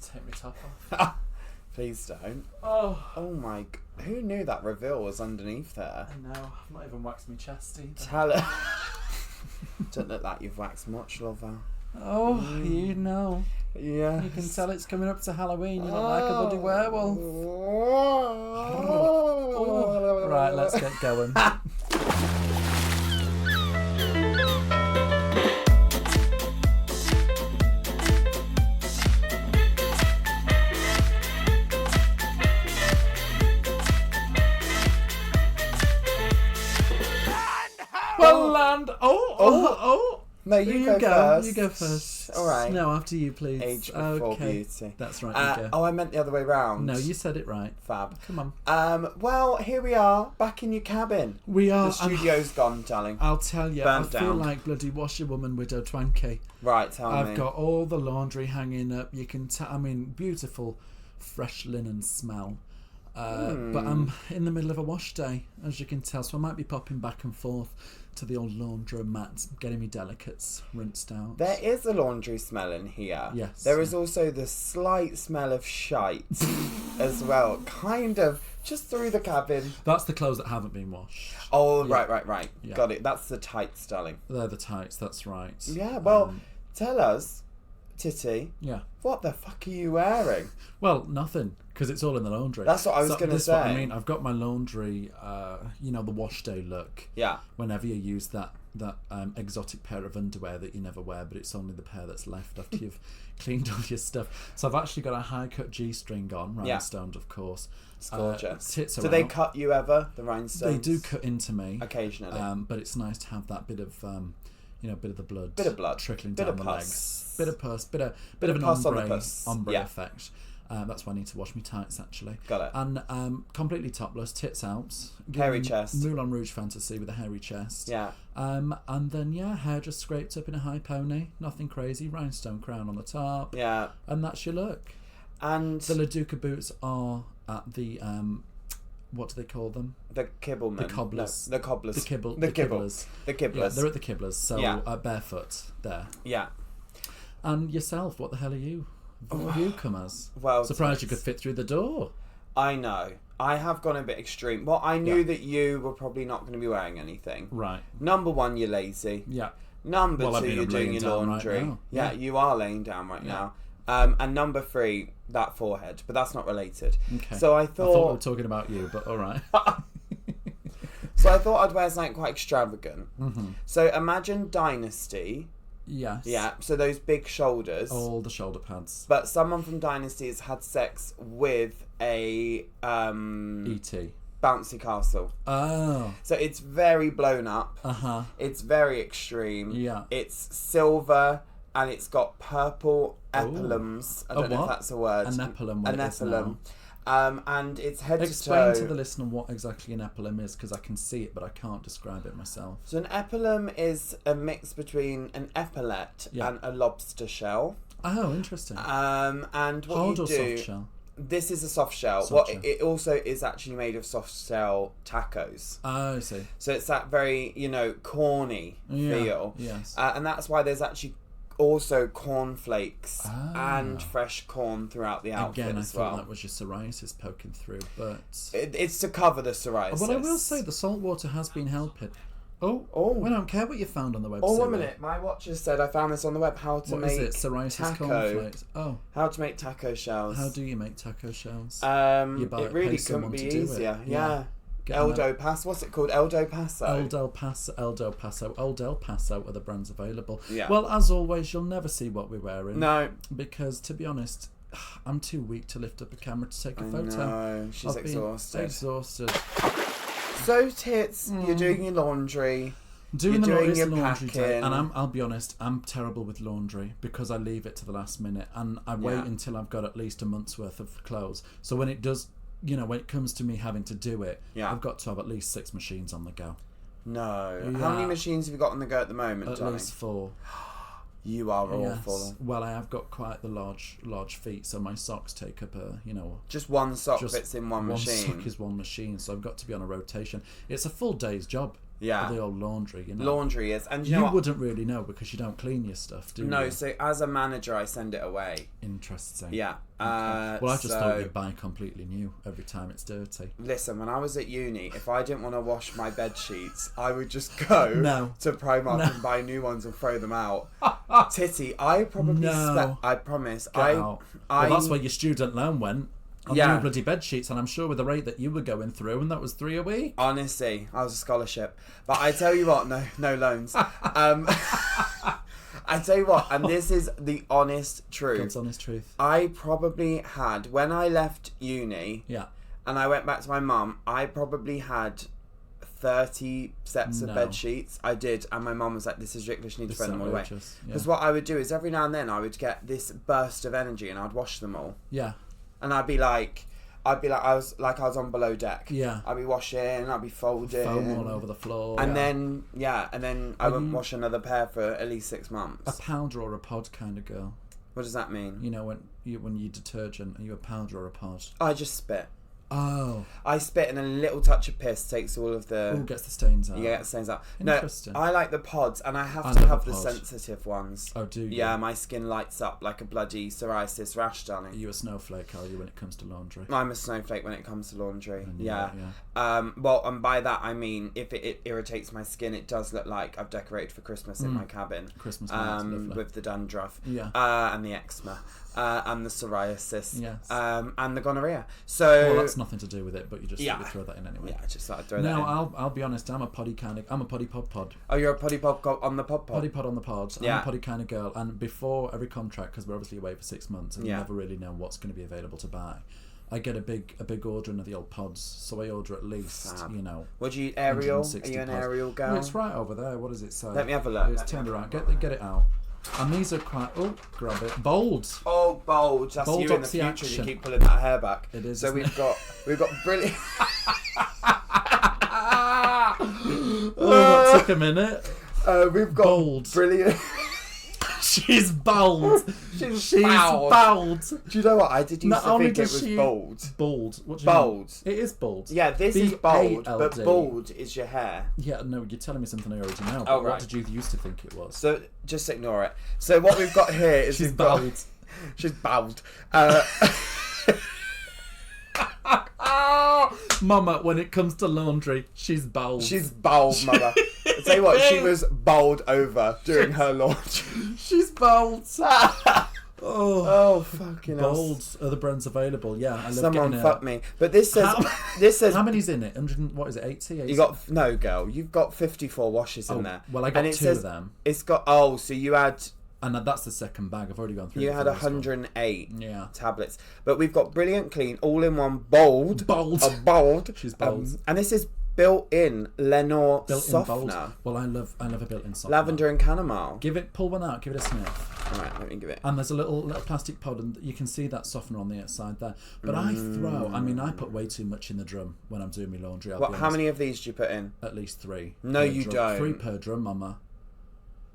take my top off. Please don't. Oh my... Who knew that reveal was underneath there? I know. I've not even waxed my chest either. Tell it. Don't look like you've waxed much, lover. Oh, you know. Yeah. You can tell it's coming up to Halloween. You look like a bloody werewolf. Oh. Right, let's get going. No, you go first. You go first. All right. No, after you, please. Age before beauty. That's right. You go. Oh, I meant the other way round. No, you said it right. Fab. Come on. Well, here we are, back in your cabin. We are. The studio's gone, darling. I'll tell you. Burnt I feel down. like bloody washerwoman widow Twanky. Right, tell me. I've got all the laundry hanging up. You can tell. I mean, beautiful, fresh linen smell. But I'm in the middle of a wash day, as you can tell, so I might be popping back and forth to the old laundromat, getting me delicates rinsed out. There is a laundry smell in here. Yes. There is also the slight smell of shite as well, kind of just through the cabin. That's the clothes that haven't been washed. Oh, Yeah. right. Yeah. Got it. That's the tights, darling. They're the tights, that's right. Yeah, well, tell us, Titty, Yeah. what the fuck are you wearing? Well, nothing, because it's all in the laundry. That's what I was going to This is what say. I mean, I've got my laundry, the wash day look. Yeah. Whenever you use that exotic pair of underwear that you never wear, but it's only the pair that's left after you've cleaned all your stuff. So I've actually got a high cut G-string on, rhinestoned, of course. It's gorgeous. Tits Do are they out. cut you ever, the rhinestones? They do cut into me Occasionally. but it's nice to have that bit of bit of the blood, trickling Bit down of the pus. legs, bit of pus, bit of an pus on the ombre pus. ombre effect. That's why I need to wash my tights, actually. Got it. And completely topless, tits out, Hairy chest. Moulin Rouge fantasy with a hairy chest. Yeah. And then hair just scraped up in a high pony, nothing crazy, rhinestone crown on the top. Yeah. And that's your look. And The Leduca boots are at the what do they call them? the Kibblemen. The cobblers. No, the cobblers. The Kibblers. Kibblers. The Kibblers. Yeah, they're at the Kibblers, so Yeah. barefoot there. Yeah. And yourself, what the hell are you? What have you come as? Well, Surprised you could fit through the door. I know. I have gone a bit extreme. Well, I knew that you were probably not going to be wearing anything. Right. Number one, you're lazy. Yeah. Number Well, I two, mean, you're I'm doing laying your down right laundry. now. Yeah, Yeah. you are laying down right Yeah. now. And number three, that forehead. But that's not related. Okay. So I I thought we thought... were talking about you, but all right. So I thought I'd wear something quite extravagant. Mm-hmm. So imagine Dynasty. Yes. Yeah, so those big shoulders. All the shoulder pads. But someone from Dynasty has had sex with a E.T. bouncy castle. Oh. So it's very blown up. Uh-huh. It's very extreme. Yeah. It's silver and it's got purple epaulums. I don't know if what? that's a word. An epaulum. What An it is now. epaulum. And it's head Explain to toe. to the listener what exactly an epaulum is, because I can see it, but I can't describe it myself. So an epaulum is a mix between an epaulette and a lobster shell. Oh, interesting. And what Hard you or do... soft shell? This is a soft shell. Soft shell. It also is actually made of soft shell tacos. Oh, I see. So it's that very, corny feel. Yes. And that's why there's actually also cornflakes and fresh corn throughout the outfit Again, I as thought well. that was your psoriasis poking through, but... It's to cover the psoriasis. Well, I will say the salt water has been helping. Oh, I don't care what you found on the website. Oh, 1 minute. My watch has said I found this on the web. How to What make is it? Psoriasis cornflakes. Oh. How to make taco shells. How do you make taco shells? It pay really couldn't someone be to do it. easier. Yeah. Eldo Paso. What's it called? Eldo Paso. Old El Paso are the brands available. Yeah. Well, as always, you'll never see what we're wearing. No. Because, to be honest, I'm too weak to lift up a camera to take a photo. No, she's I've been exhausted. Exhausted. So, Tits, you're doing your laundry. Doing You're doing the your laundry day, packing. and I'll be honest, I'm terrible with laundry because I leave it to the last minute, and I wait until I've got at least a month's worth of clothes. So when it does, when it comes to me having to do it, I've got to have at least 6 machines on the go. No. Yeah. How many machines have you got on the go at the moment, At darling? least 4. You are awful. Yes. Well, I have got quite the large feet, so my socks take up just one sock just fits in one machine. One sock is one machine, so I've got to be on a rotation. It's a full day's job Yeah. Or the old laundry, you know. Laundry is, and You what? wouldn't really know because you don't clean your stuff, do you? No, so as a manager, I send it away. Interesting. Yeah. Okay. Well, I just thought you'd buy completely new every time it's dirty. Listen, when I was at uni, if I didn't want to wash my bed sheets, I would just go to Primark and buy new ones and throw them out. Titty, I probably I promise. Well, that's where your student loan went. On new bloody bed sheets, and I'm sure with the rate that you were going through, and that was 3 a week. Honestly, I was a scholarship. But I tell you what, no loans. I tell you what, and this is the honest truth. God's honest truth. I probably had, when I left uni, and I went back to my mum, I probably had 30 sets of bed sheets. I did, and my mum was like, this is ridiculous, you need to throw them all away. Because what I would do is every now and then I would get this burst of energy and I'd wash them all. Yeah. And I'd be like, I was on below deck. Yeah. I'd be washing, I'd be folding. Foam all over the floor. And then I wouldn't wash another pair for at least 6 months. A powder or a pod kind of girl. What does that mean? You know, when you detergent, are you a powder or a pod? I just spit. Oh. I spit and a little touch of piss takes all of the... gets the stains out. Yeah, get the stains out. Interesting. No, I like the pods, and I have to have the sensitive ones. Oh, do you? Yeah, my skin lights up like a bloody psoriasis rash, darling. Are you a snowflake, are you, when it comes to laundry? I'm a snowflake when it comes to laundry. Yeah. Well, and by that I mean, if it irritates my skin, it does look like I've decorated for Christmas in my cabin. Christmas lights, with the dandruff. Yeah. And the eczema. And the psoriasis. Yes. And the gonorrhea. So... Well, that's nothing to do with it, but you just throw that in anyway. Yeah, I just thought I'd throw that in. No, I'll be honest, I'm a poddy pod. Oh, you're a poddy pod on the pod? Poddy pod on the pod. I'm a poddy kind of girl. And before every contract, because we're obviously away for 6 months, and you never really know what's going to be available to buy, I get a big order in of the old pods, so I order at least, Fab. you know. What do you eat, Ariel? Are you an pods. Ariel girl? No, it's right over there. What does it say? Let me have a look. It's turned around. Get it out. And these are quite... Oh, grab it. Bold. Oh, bold. That's bold you in the future. action. You keep pulling that hair back. It is. So we've got brilliant... that took a minute. We've got bold. Brilliant... She's bold. She's bold. Do you know what? I did used to think it was bold. Bold. What do you bold. mean? It is bold. Yeah, this is bold, but B-A-L-D. bald is your hair. Yeah, no, you're telling me something I already know. Oh, right. What did you used to think it was? So just ignore it. So what we've got here is She's bold. She's bold. Mama, when it comes to laundry, she's bold. She's bold, mother. I'll tell you what, she was bowled over during her laundry. She's bold. Oh, fucking hell. Bold are the brands available. Yeah, I love Someone getting fuck me. But this says how many's in it? 100, what is it? 80? You got no, girl. You've got 54 washes in there. Well, I got two of them. It's got so you had. And that's the second bag. I've already gone through. You had 108 tablets, but we've got Brilliant Clean, all in one, bold. Bold. She's bold. And this is built-in Lenore softener. Bold. Well, I love a built-in softener. Lavender and chamomile. Pull one out. Give it a sniff. All right, let me give it. And there's a little plastic pod, and you can see that softener on the outside there. But I put way too much in the drum when I'm doing my laundry. How many of these do you put in? At least 3. No, you don't. 3 per drum, mama.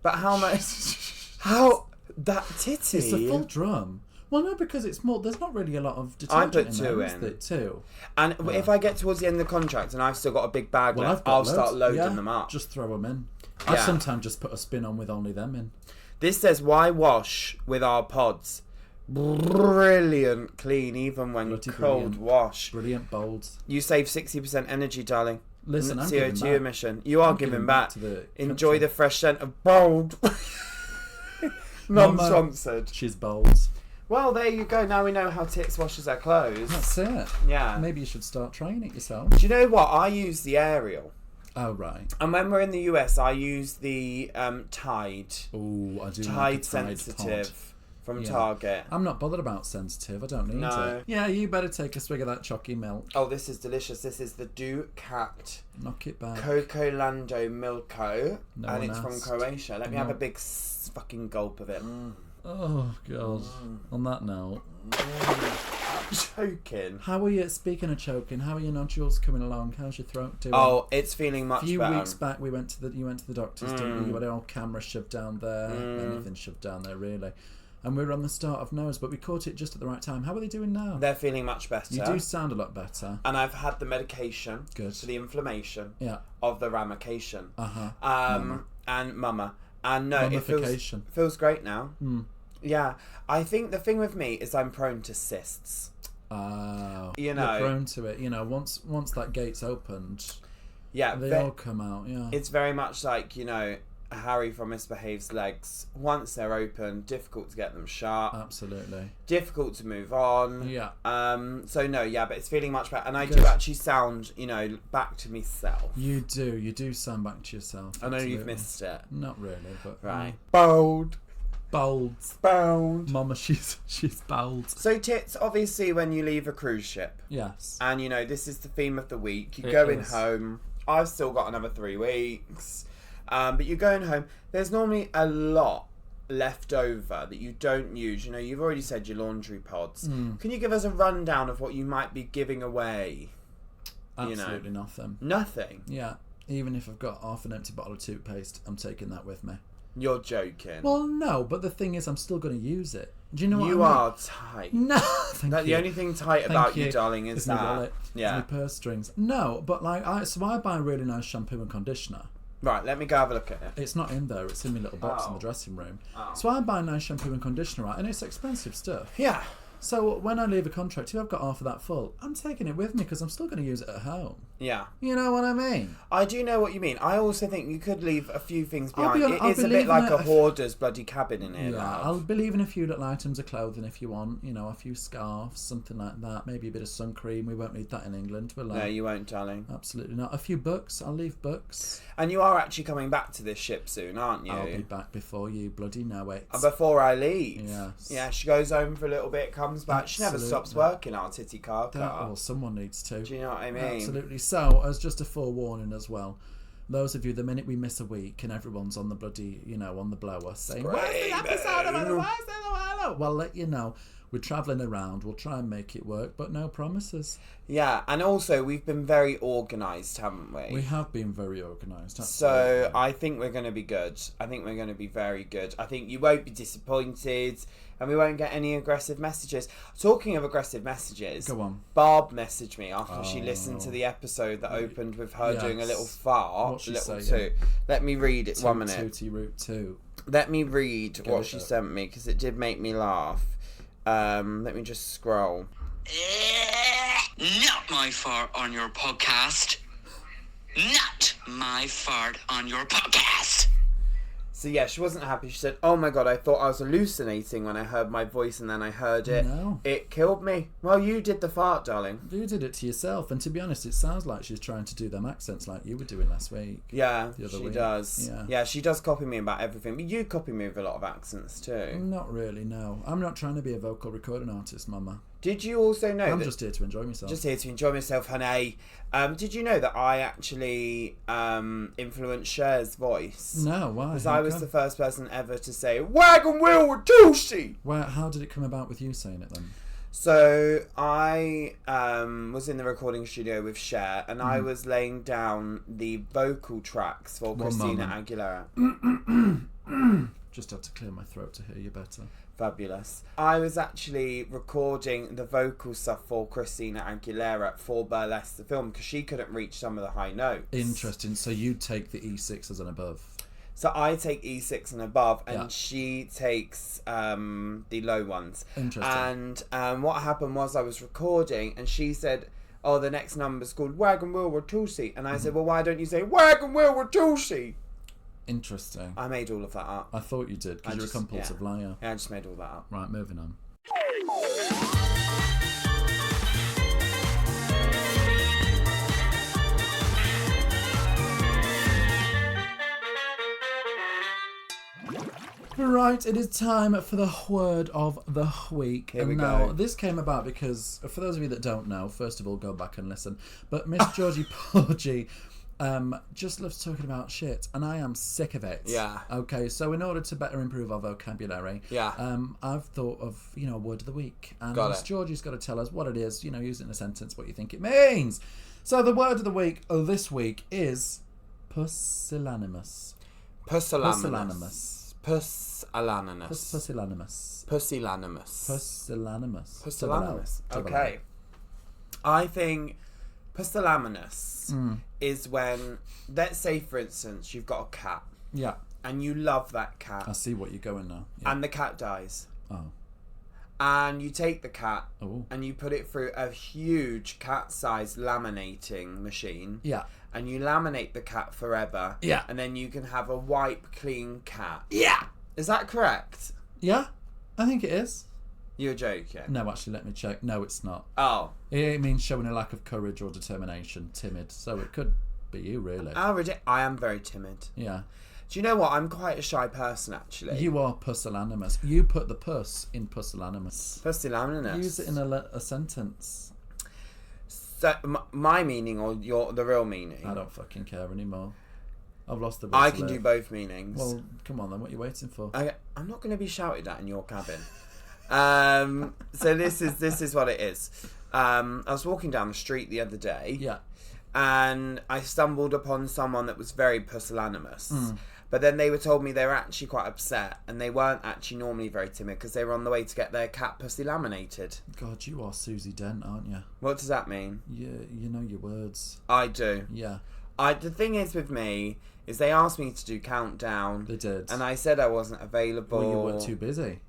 But how much? How that titty? It's a full drum. Well, no, because it's more. There's not really a lot of detergent. I put 2 in. Two. And if I get towards the end of the contract and I've still got a big bag left, I'll start loading them up. Just throw them in. I sometimes just put a spin on with only them in. This says, "Why wash with our pods? Brilliant clean, even when cold wash. Brilliant bold. You save 60% energy, darling. Listen, I'm CO2 emission. You are giving back. Enjoy the fresh scent of bold." Non-sponsored. She's bold. Well, there you go. Now we know how Tits washes her clothes. That's it. Yeah. Maybe you should start trying it yourself. Do you know what? I use the Ariel. Oh, right. And when we're in the US, I use the Tide. Oh, I do. Tide Sensitive from Target. I'm not bothered about sensitive. I don't need it. Yeah, you better take a swig of that chalky milk. Oh, this is delicious. This is the Ducat. Knock it back. Coco Lando Milko. No and one it's asked. from Croatia. Let me have a big fucking gulp of it. Oh, God. On that note. I'm choking. How are you, speaking of choking, how are your nodules coming along? How's your throat doing? Oh, it's feeling much better. A few weeks back, you went to the doctors, didn't you? You had an old camera shoved down there, anything shoved down there, really. And we were on the start of nose, but we caught it just at the right time. How are they doing now? They're feeling much better. You do sound a lot better. And I've had the medication for the inflammation of the ramification. Mama. And mama. And no, it feels great now. Yeah. I think the thing with me is I'm prone to cysts. You're prone to it. Once that gate's opened, they all come out. Yeah, it's very much like Harry from Misbehaved's legs. Once they're open, difficult to get them shut. Absolutely, difficult to move on. Yeah. So no, but it's feeling much better, and I do actually sound, back to myself. You do sound back to yourself. I know you've missed it. Not really, but right. Bold. Mama, she's bold. So Tits, obviously when you leave a cruise ship. Yes. And this is the theme of the week. You're going home. I've still got another 3 weeks. But you're going home. There's normally a lot left over that you don't use. You've already said your laundry pods. Can you give us a rundown of what you might be giving away? Absolutely nothing. Nothing? Yeah. Even if I've got half an empty bottle of toothpaste, I'm taking that with me. You're joking. Well, no, but the thing is, I'm still going to use it. Do you know what I mean? You are tight. No, thank you. The only thing tight about you, darling, is my that. wallet. Yeah. It's my purse strings. No, but I buy a really nice shampoo and conditioner. Right, let me go have a look at it. It's not in there. It's in my little box in the dressing room. So I buy a nice shampoo and conditioner, right? And it's expensive stuff. Yeah. So when I leave a contract, if I've got half of that full, I'm taking it with me because I'm still going to use it at home. Yeah. You know what I mean? I do know what you mean. I also think you could leave a few things behind. It is a bit like a hoarder's bloody cabin in here. Yeah, I'll be leaving a few little items of clothing if you want. A few scarves, something like that. Maybe a bit of sun cream. We won't need that in England, will I? No, you won't, darling. Absolutely not. A few books. I'll leave books. And you are actually coming back to this ship soon, aren't you? I'll be back before you bloody know it. Before I leave. Yes. Yeah, she goes home for a little bit, comes back. Absolutely. She never stops working, our Titty car. Well, someone needs to. Do you know what I mean? Absolutely. So, as just a forewarning as well, those of you, the minute we miss a week and everyone's on the bloody, on the blower saying, where's the episode? Well, let you know. We're travelling around. We'll try and make it work, but no promises. Yeah, and also we've been very organised, haven't we? We have been very organised. So I think we're going to be good. I think we're going to be very good. I think you won't be disappointed and we won't get any aggressive messages. Talking of aggressive messages, go on. Barb messaged me after she listened to the episode that opened with her doing a little fart. What'd she say? Toot. Let me read it. 1 minute. Tootie root 2. Let me read what she sent me because it did make me laugh. Let me just scroll. Not my fart on your podcast. Not my fart on your podcast. So yeah, she wasn't happy. She said, "Oh my god, I thought I was hallucinating when I heard my voice and then I heard it. No. It killed me." Well, you did the fart, darling. You did it to yourself. And to be honest, it sounds like she's trying to do them accents like you were doing last week. Yeah, the other she week. does. Yeah, she does copy me about everything. But you copy me with a lot of accents too. Not really, no. I'm not trying to be a vocal recording artist, Mama. Did you also know I'm just here to enjoy myself. Just here to enjoy myself, honey. Did you know that I actually influenced Cher's voice? No, why? Because I was the first person ever to say, "Wagon wheel with Tusi!" Well, how did it come about with you saying it then? So I was in the recording studio with Cher and I was laying down the vocal tracks for Christina Aguilera. Just have to clear my throat to hear you better. Fabulous. I was actually recording the vocal stuff for Christina Aguilera for Burlesque the film because she couldn't reach some of the high notes. Interesting. So you take the E6s and above. So I take E6 and above and she takes the low ones. Interesting. And what happened was I was recording and she said, "Oh, the next number's called Wagon Wheel with Tusi." And I said, "Well, why don't you say Wagon Wheel with Tusi?" Interesting. I made all of that up. I thought you did because you're a compulsive liar. Yeah, I just made all that up. Right, moving on. Right, it is time for the word of the week. Here we now, go. This came about because, for those of you that don't know, first of all, go back and listen. But Miss Georgie Porgy just loves talking about shit, and I am sick of it. Yeah. Okay, so in order to better improve our vocabulary, I've thought of, a word of the week. And Miss Georgie's got to tell us what it is, use it in a sentence, what you think it means. So the word of the week this week is pusillanimous. Pusillanimous. Pusillanimous. Pusillanimous. Pusillanimous. Pusillanimous. Pusillanimous. Okay. I think Pusillanimous is when, let's say, for instance, you've got a cat. Yeah. And you love that cat. I see what you're going now. Yeah. And the cat dies. Oh. And you take the cat and you put it through a huge cat-sized laminating machine. Yeah. And you laminate the cat forever. Yeah. And then you can have a wipe clean cat. Yeah. Is that correct? Yeah, I think it is. You're joking. No, actually, let me check. No, it's not. Oh. It means showing a lack of courage or determination, timid. So it could be you, really. I am very timid. Yeah. Do you know what? I'm quite a shy person, actually. You are pusillanimous. You put the puss in pusillanimous. Pusillanimous. Use it in a sentence. So, my meaning or the real meaning? I don't fucking care anymore. I've lost the will I to can live. do both meanings. Well, come on then. What are you waiting for? I'm not going to be shouted at in your cabin. So this is what it is. I was walking down the street the other day. Yeah. And I stumbled upon someone that was very pusillanimous. But then they were told me they were actually quite upset, and they weren't actually normally very timid because they were on the way to get their cat pussy laminated. God, you are Susie Dent, aren't you? What does that mean? You know your words. I do. Yeah. The thing is with me is they asked me to do countdown. They did. And I said I wasn't available. Well, you were too busy.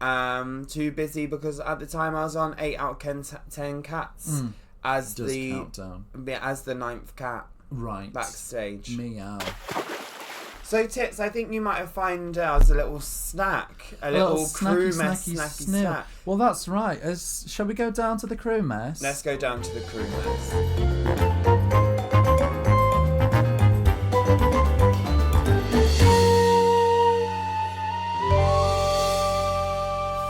Too busy because at the time I was on 8 out of 10 cats as the countdown. As the 9th cat. Right. Backstage. Meow. So Tits, I think you might have found us a little snack, a little crew mess, snacky snack. Well, that's right. Shall we go down to the crew mess? Let's go down to the crew mess.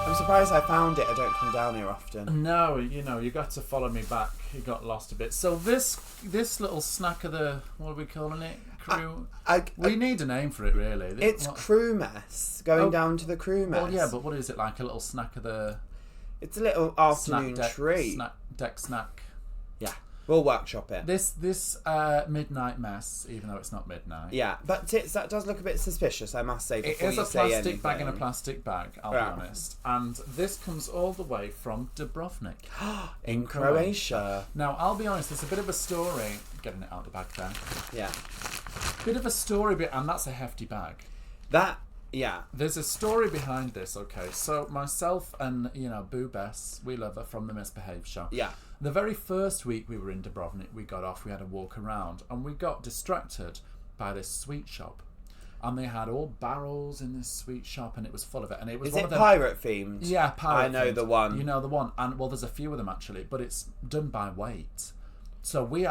I'm surprised I found it. I don't come down here often. No, you got to follow me back. You got lost a bit. So this little snack of the, what are we calling it? Crew. We need a name for it, really. It's crew mess. Going down to the crew mess. Well, yeah, but what is it, like a little snack of the? It's a little afternoon treat. Snack. Yeah, we'll workshop it. This midnight mess, even though it's not midnight. Yeah, but Tits, that does look a bit suspicious, I must say. It is a plastic bag in a plastic bag, I'll be honest. And this comes all the way from Dubrovnik. in Croatia. Now, I'll be honest, there's a bit of a story. Getting it out the bag there. Yeah. Bit of a story, and that's a hefty bag. Yeah. There's a story behind this, okay? So myself and, Boo Bess, we love her from the Misbehaved show. Yeah. The very first week we were in Dubrovnik, we got off, we had a walk around, and we got distracted by this sweet shop. And they had all barrels in this sweet shop, and it was full of it. And it was one of them, pirate themed? Yeah, pirate I know themed. the one. You know the one. And, well, there's a few of them, actually, but it's done by weight. So we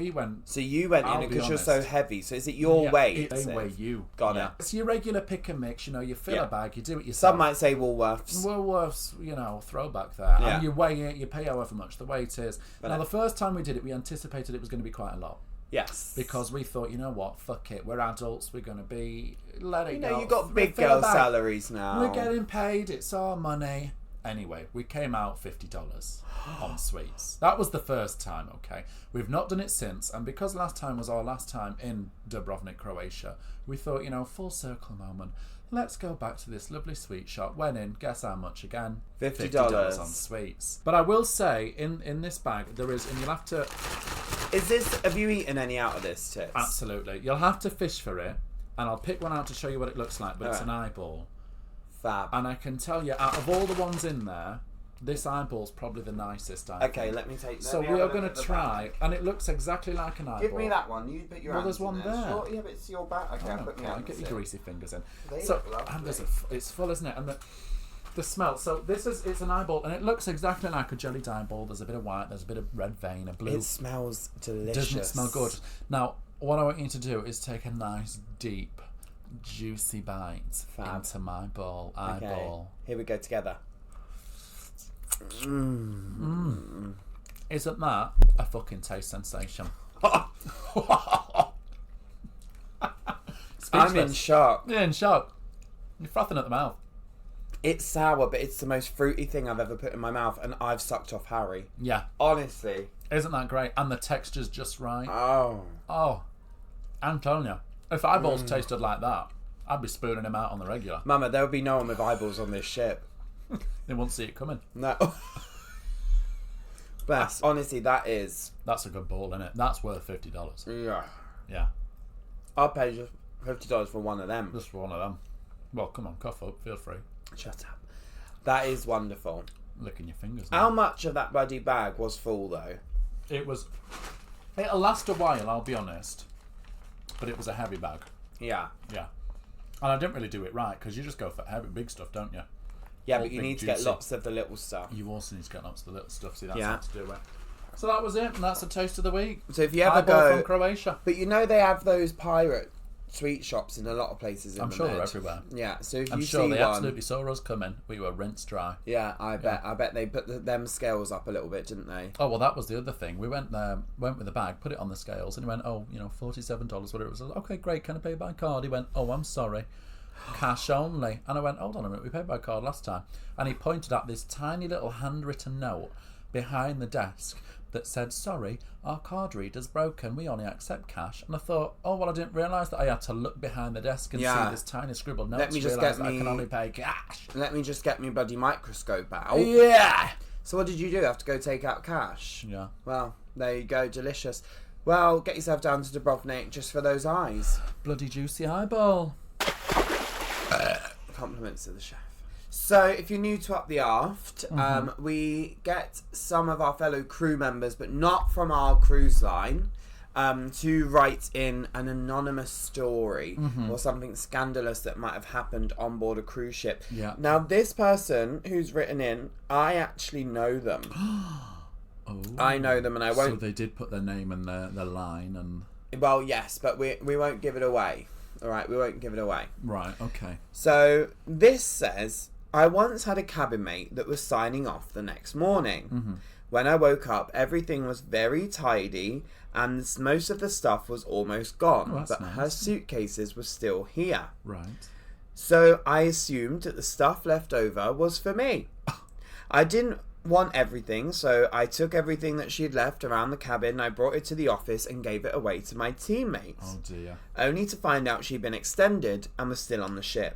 went. So you went in because you're so heavy. So is it your weight? They weigh you. Got it. It's your regular pick and mix. You fill a bag, you do it yourself. Some might say Woolworths. Woolworths, throwback there. Yeah. And you weigh it, you pay however much the weight is. But now, the first time we did it, we anticipated it was going to be quite a lot. Yes. Because we thought, you know what, fuck it. We're adults. We're going to be. Let it go. You've got big girl salaries now. We're getting paid. It's our money. Anyway, we came out $50 on sweets. That was the first time, okay? We've not done it since, and because last time was our last time in Dubrovnik, Croatia, we thought, full circle moment. Let's go back to this lovely sweet shop. Went in, guess how much again? $50 on sweets. But I will say, in this bag, there is, and you'll have to... Have you eaten any out of this, Tits? Absolutely. You'll have to fish for it, and I'll pick one out to show you what it looks like, but it's an eyeball. Fab. And I can tell you, out of all the ones in there, this eyeball's probably the nicest, I think. Okay, let me take that. So we are going to try, and it looks exactly like an eyeball. Give me that one. You put your hands there's one in there. there. Sure, yeah, but it's your bag. Okay, I'll put my hands get your greasy fingers in. So, and it's full, isn't it? And the smell. So it's an eyeball, and it looks exactly like a jellied eyeball. There's a bit of white, there's a bit of red vein, a blue. It smells delicious. Doesn't it smell good? Now, what I want you to do is take a nice, deep, juicy bite into my eyeball. Okay. Here we go together. Isn't that a fucking taste sensation? I'm in shock. You're in shock. You're frothing at the mouth. It's sour, but it's the most fruity thing I've ever put in my mouth, and I've sucked off Harry. Yeah. Honestly. Isn't that great? And the texture's just right. Oh. I'm telling you. If eyeballs tasted like that, I'd be spooning him out on the regular. Mama, there would be no one with eyeballs on this ship. They won't see it coming. No. But honestly, that's a good ball, isn't it? That's worth $50. Yeah. Yeah. I'll pay you $50 for one of them. Just for one of them. Well, come on, cough up. Feel free. Shut up. That is wonderful. Licking your fingers now. How much of that bloody bag was full, though? It'll last a while, I'll be honest. But it was a heavy bag. Yeah. Yeah. And I didn't really do it right, because you just go for heavy, big stuff, don't you? Yeah, but you need to get lots of the little stuff. You also need to get lots of the little stuff. See, that's how to do it. So that was it, and that's the taste of the week. So if you ever go from Croatia, but you know they have those pirate sweet shops in a lot of places. I'm sure they're everywhere. Yeah, so if I'm you sure see they one, absolutely saw us coming. We were rinsed dry. Yeah, I bet they put them scales up a little bit, didn't they? Oh well, that was the other thing. We went there, went with the bag, put it on the scales, and he went, "Oh, $47, whatever it was." Okay, great. Can I pay by card? He went, "Oh, I'm sorry. Cash only." And I went, "Hold on a minute, we paid by card last time." And he pointed at this tiny little handwritten note behind the desk that said, "Sorry, our card reader's broken. We only accept cash." And I thought, oh well, I didn't realise that I had to look behind the desk and see this tiny scribbled note. Let me just realise that I can only pay cash. Let me just get my bloody microscope out. Yeah. So what did you do? Have to go take out cash? Yeah. Well, there you go, delicious. Well, get yourself down to Dubrovnik just for those eyes. Bloody juicy eyeball. Compliments to the chef. So, if you're new to Up the Aft, we get some of our fellow crew members, but not from our cruise line, to write in an anonymous story or something scandalous that might have happened on board a cruise ship. Yeah. Now, this person who's written in, I actually know them. Oh. I know them, and I won't. So they did put their name and their line and. Well, yes, but we won't give it away. All right, we won't give it away. Right. Okay. So this says, I once had a cabin mate that was signing off the next morning. When I woke up, everything was very tidy and most of the stuff was almost gone, but nice. her suitcases were still here. Right. So I assumed that the stuff left over was for me. I didn't want everything, so I took everything that she'd left around the cabin, I brought it to the office and gave it away to my teammates. Oh dear. Only to find out she'd been extended and was still on the ship.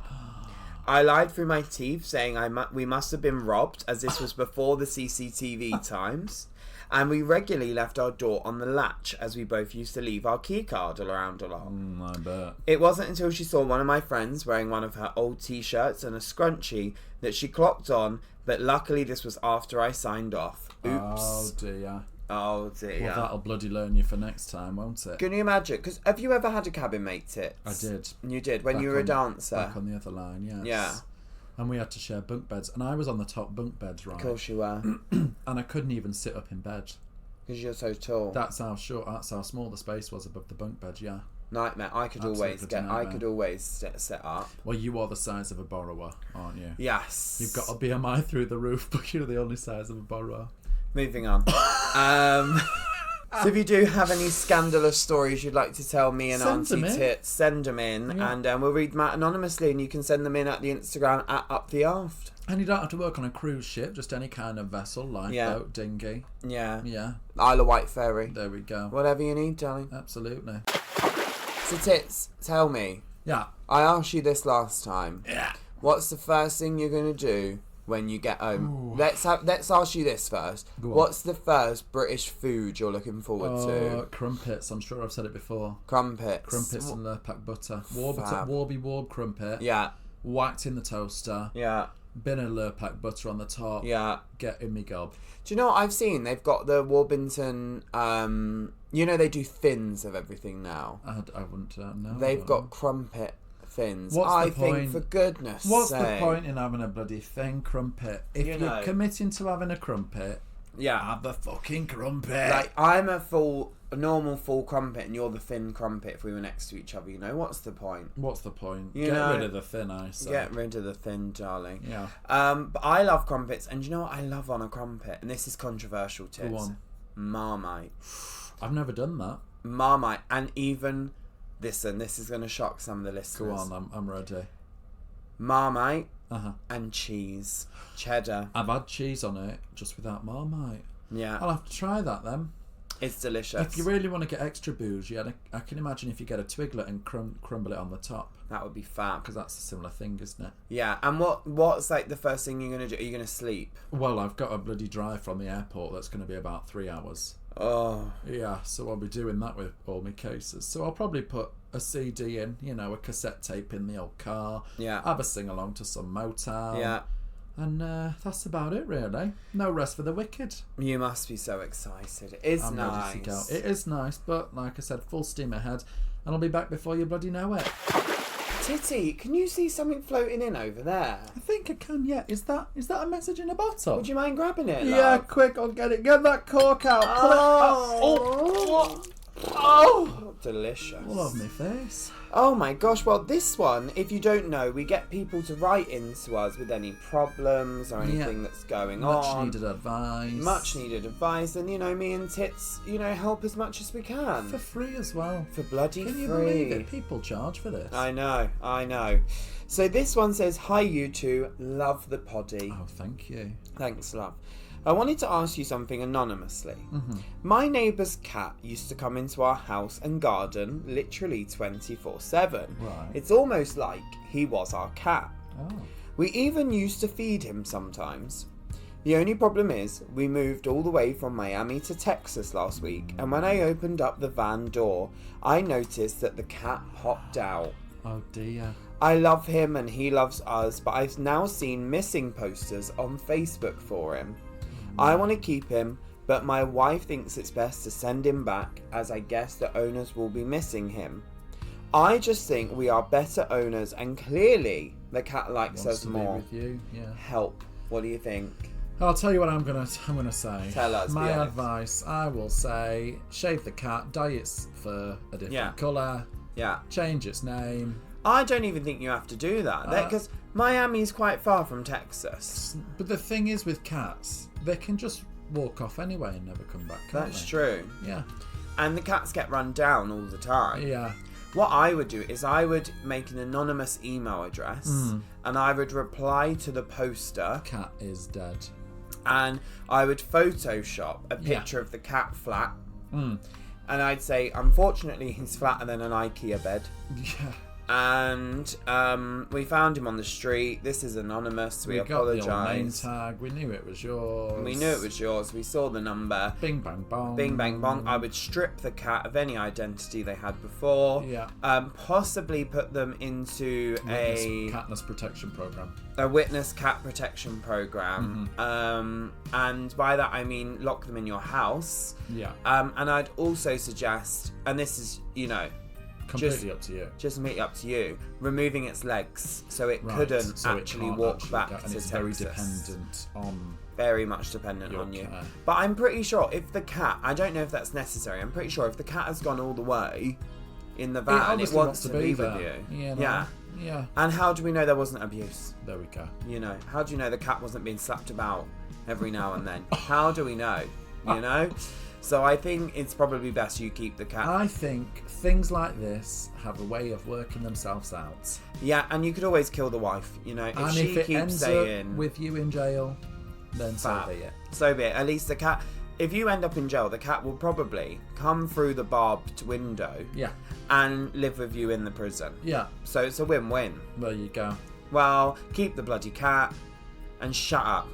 I lied through my teeth, saying we must have been robbed, as this was before the CCTV times, and we regularly left our door on the latch, as we both used to leave our key card around a lot. I bet. It wasn't until she saw one of my friends wearing one of her old t-shirts and a scrunchie that she clocked on, but luckily this was after I signed off. Oops. Oh dear. Oh dear. Well, that'll bloody learn you for next time, won't it? Can you imagine? Because have you ever had a cabin mate, Tits? I did. You did, when you were a dancer? Back on the other line, yes. Yeah. And we had to share bunk beds. And I was on the top bunk beds, right? Of course you were. And I couldn't even sit up in bed. Because you're so tall. That's how small the space was above the bunk bed, yeah. Nightmare. I could always set up. Well, you are the size of a borrower, aren't you? Yes. You've got a BMI through the roof, but you're the only size of a borrower. Moving on. So if you do have any scandalous stories you'd like to tell me and Auntie Tits, send them in, and we'll read them out anonymously, and you can send them in at the Instagram at Up the Aft. And you don't have to work on a cruise ship, just any kind of vessel, lifeboat, dinghy. Yeah. Yeah. Isle of Wight ferry. There we go. Whatever you need, darling. Absolutely. So Tits, tell me. Yeah. I asked you this last time. Yeah. What's the first thing you're going to do when you get home? Ooh. Let's ask you this first. What's the first British food you're looking forward to? Crumpets. I'm sure I've said it before. Crumpets And Lurpak butter. Warby crumpet. Yeah. Whacked in the toaster. Yeah. Bin of Lurpak butter on the top. Yeah. Get in me gob. Do you know what I've seen? They've got the Warburton. They do thins of everything now. I wouldn't know. They've got crumpet thins. What's the point? Think, for goodness what's sake. the point in having a bloody thin crumpet? If you're committing to having a crumpet, have the fucking crumpet. Like, I'm a normal full crumpet, and you're the thin crumpet. If we were next to each other, what's the point? What's the point? Get rid of the thin ice. Get rid of the thin, darling. Yeah. But I love crumpets, and you know what I love on a crumpet? And this is controversial, Tits. Go on. Marmite. I've never done that. Marmite, and even this is going to shock some of the listeners. Go on, I'm ready. Marmite and cheese, cheddar. I've had cheese on it, just without Marmite. Yeah. I'll have to try that then. It's delicious. If you really want to get extra bougie, I can imagine if you get a twiglet and crumble it on the top. That would be fab. Because that's a similar thing, isn't it? Yeah, and what's like the first thing you're going to do? Are you going to sleep? Well, I've got a bloody drive from the airport that's going to be about 3 hours. Oh. Yeah, so I'll be doing that with all my cases. So I'll probably put a CD in, a cassette tape in the old car. Yeah. Have a sing-along to some Motown. Yeah. And that's about it, really. No rest for the wicked. You must be so excited. It is nice. Ready to go. It is nice, but like I said, full steam ahead. And I'll be back before you bloody know it. Titty, can you see something floating in over there? I think I can, yeah. Is that a message in a bottle? Would you mind grabbing it, love? Yeah, quick, I'll get it. Get that cork out. Oh. Oh, delicious. All over my face. Oh my gosh, well this one, if you don't know, we get people to write in to us with any problems or anything that's going on. Much needed advice. And me and Tits, help as much as we can. For free as well. For bloody free. Can you believe it? People charge for this. I know. So this one says, "Hi you two, love the poddy." Oh, thank you. Thanks, love. I wanted to ask you something anonymously. Mm-hmm. My neighbour's cat used to come into our house and garden literally 24/7. Right. It's almost like he was our cat. Oh. We even used to feed him sometimes. The only problem is we moved all the way from Miami to Texas last week, and when I opened up the van door, I noticed that the cat popped out. Oh dear. I love him and he loves us, but I've now seen missing posters on Facebook for him. I want to keep him, but my wife thinks it's best to send him back, as I guess the owners will be missing him. I just think we are better owners, and clearly the cat likes us more. With you. Yeah. Help. What do you think? I'll tell you what I'm gonna say. Tell us. My advice, I will say, shave the cat, dye its fur a different colour. Yeah. Change its name. I don't even think you have to do that, because Miami's quite far from Texas. But the thing is with cats, they can just walk off anyway and never come back. That's true. Yeah. And the cats get run down all the time. Yeah. What I would do is I would make an anonymous email address and I would reply to the poster. Cat is dead. And I would Photoshop a picture of the cat flat. And I'd say, unfortunately, he's flatter than an IKEA bed. Yeah. And we found him on the street. This is anonymous. We apologise. Got the old name tag. We knew it was yours. We saw the number. Bing bang bong. Bing bang bong. I would strip the cat of any identity they had before. Yeah. Possibly put them into a witness protection program. A witness cat protection program. And by that I mean lock them in your house. Yeah. And I'd also suggest, and this is completely up to you. Just completely up to you. Removing its legs so it couldn't actually walk back to Texas. And it's very dependent on... Very much dependent on you. Care. But I'm pretty sure if the cat... I don't know if that's necessary. I'm pretty sure if the cat has gone all the way in the van, it wants to be with you. Yeah. And how do we know there wasn't abuse? There we go. How do you know the cat wasn't being slapped about every now and then? How do we know? So I think it's probably best you keep the cat. I think things like this have a way of working themselves out. Yeah, and you could always kill the wife, If she keeps ends saying up with you in jail, then so be it. So be it. At least the cat, if you end up in jail, the cat will probably come through the barbed window. Yeah. And live with you in the prison. Yeah. So it's a win-win. There you go. Well, keep the bloody cat and shut up.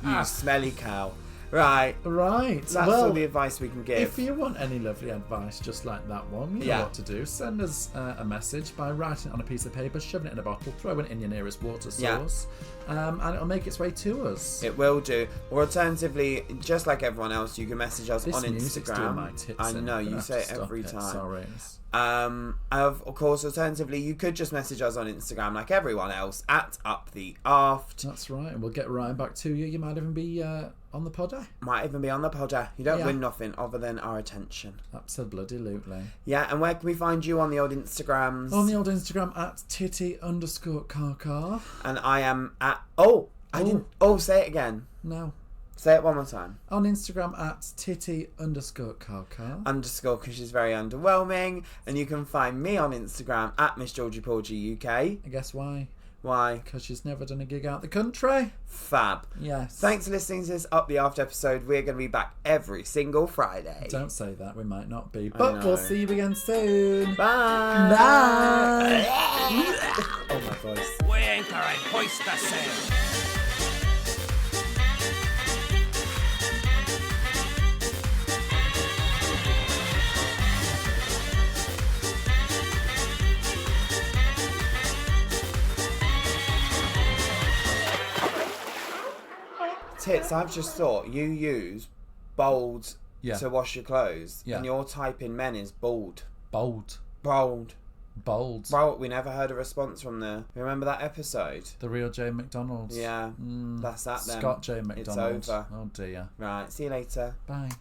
You smelly cow. Right. That's all the advice we can give. If you want any lovely advice just like that one, you know what to do. Send us a message by writing it on a piece of paper, shoving it in a bottle, throwing it in your nearest water source, and it'll make its way to us. It will do. Or alternatively, just like everyone else, you can message us on Instagram. My tits I know, you say it every time. Sorry. Of course, alternatively, you could just message us on Instagram like everyone else at Up the Aft. That's right, and we'll get right back to you. You might even be on the podder. Might even be on the podder. You don't win nothing other than our attention. Absolutely. Yeah, and where can we find you on the old Instagrams? On the old Instagram at Titty_car. And I am at... say it again. No. Say it one more time. On Instagram at Titty_car. Underscore, because she's very underwhelming. And you can find me on Instagram at Miss Georgie Porgy UK. I guess why? Why? Because she's never done a gig out the country. Fab. Yes. Thanks for listening to this Up the After episode. We're going to be back every single Friday. Don't say that. We might not be. But we'll see you again soon. Bye. Bye. Oh, my voice. We anchor and hoist the sail. Tits, I've just thought you use bold to wash your clothes, and your type in men is bold. Bold. Bold. Bold. Well, we never heard a response from remember that episode? The real J McDonald's. Yeah, that's that then. Scott J McDonald. It's over. Oh dear. Right, see you later. Bye.